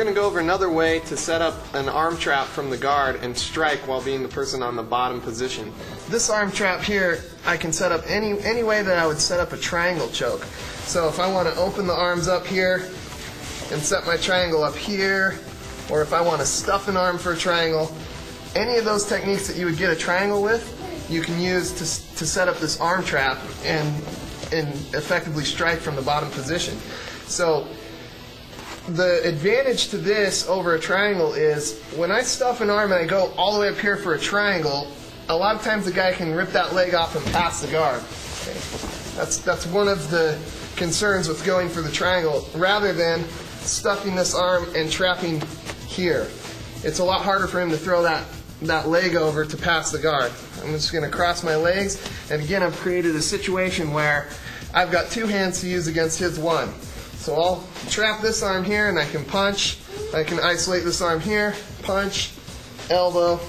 We're going to go over another way to set up an arm trap from the guard and strike while being the person on the bottom position. This arm trap here, I can set up any way that I would set up a triangle choke. So if I want to open the arms up here and set my triangle up here, or if I want to stuff an arm for a triangle, any of those techniques that you would get a triangle with, you can use to set up this arm trap and effectively strike from the bottom position. So the advantage to this over a triangle is when I stuff an arm and I go all the way up here for a triangle, a lot of times the guy can rip that leg off and pass the guard. Okay. That's one of the concerns with going for the triangle rather than stuffing this arm and trapping here. It's a lot harder for him to throw that leg over to pass the guard. I'm just going to cross my legs, and again I've created a situation where I've got two hands to use against his one. So I'll trap this arm here and I can punch. I can isolate this arm here, punch, elbow.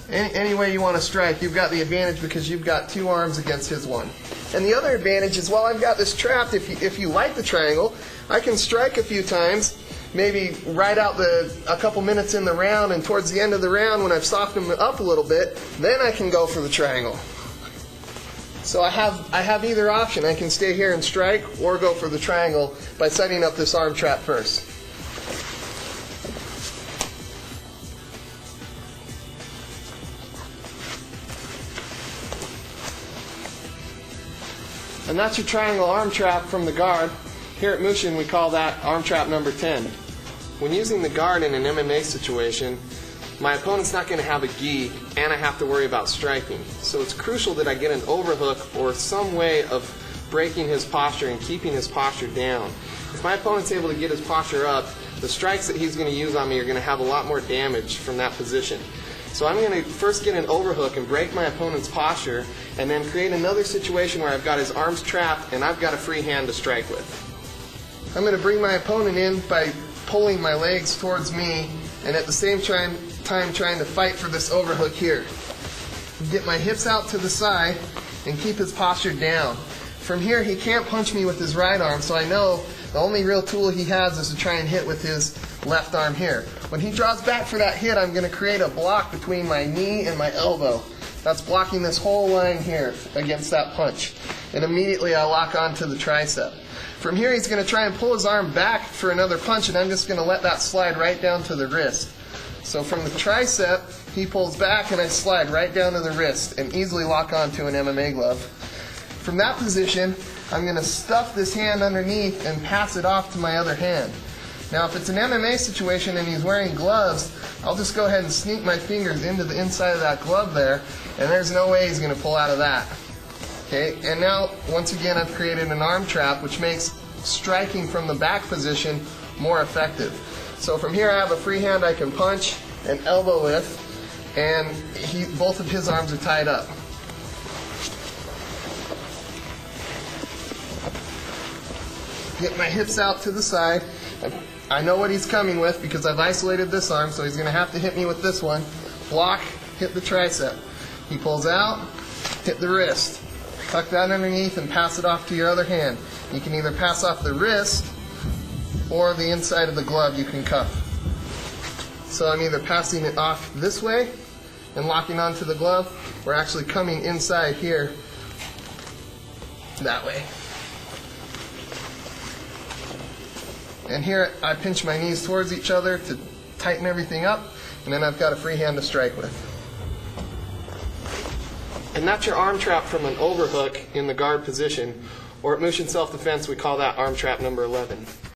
Any way you want to strike, you've got the advantage because you've got two arms against his one. And the other advantage is while I've got this trapped, if you like the triangle, I can strike a few times, maybe ride out a couple minutes in the round, and towards the end of the round when I've softened him up a little bit, then I can go for the triangle. So I have either option. I can stay here and strike or go for the triangle by setting up this arm trap first. And that's your triangle arm trap from the guard. Here at Mushin we call that arm trap number 10. When using the guard in an MMA situation, my opponent's not going to have a gi, and I have to worry about striking. So it's crucial that I get an overhook or some way of breaking his posture and keeping his posture down. If my opponent's able to get his posture up, the strikes that he's going to use on me are going to have a lot more damage from that position. So I'm going to first get an overhook and break my opponent's posture, and then create another situation where I've got his arms trapped and I've got a free hand to strike with. I'm going to bring my opponent in by pulling my legs towards me, and at the same time trying to fight for this overhook here. Get my hips out to the side and keep his posture down. From here he can't punch me with his right arm, so I know the only real tool he has is to try and hit with his left arm here. When he draws back for that hit, I'm going to create a block between my knee and my elbow. That's blocking this whole line here against that punch. And immediately I lock onto the tricep. From here he's going to try and pull his arm back for another punch, and I'm just going to let that slide right down to the wrist. So from the tricep, he pulls back and I slide right down to the wrist and easily lock onto an MMA glove. From that position, I'm going to stuff this hand underneath and pass it off to my other hand. Now if it's an MMA situation and he's wearing gloves, I'll just go ahead and sneak my fingers into the inside of that glove there, and there's no way he's going to pull out of that. Okay, and now once again I've created an arm trap which makes striking from the back position more effective. So from here I have a free hand I can punch and elbow with, and both of his arms are tied up. Get my hips out to the side. I know what he's coming with because I've isolated this arm, so he's going to have to hit me with this one. Block, hit the tricep. He pulls out, hit the wrist. Tuck that underneath and pass it off to your other hand. You can either pass off the wrist or the inside of the glove you can cuff. So I'm either passing it off this way and locking onto the glove, or actually coming inside here that way. And here I pinch my knees towards each other to tighten everything up, and then I've got a free hand to strike with. And that's your arm trap from an overhook in the guard position, or at Mushin Self Defense we call that arm trap number 11.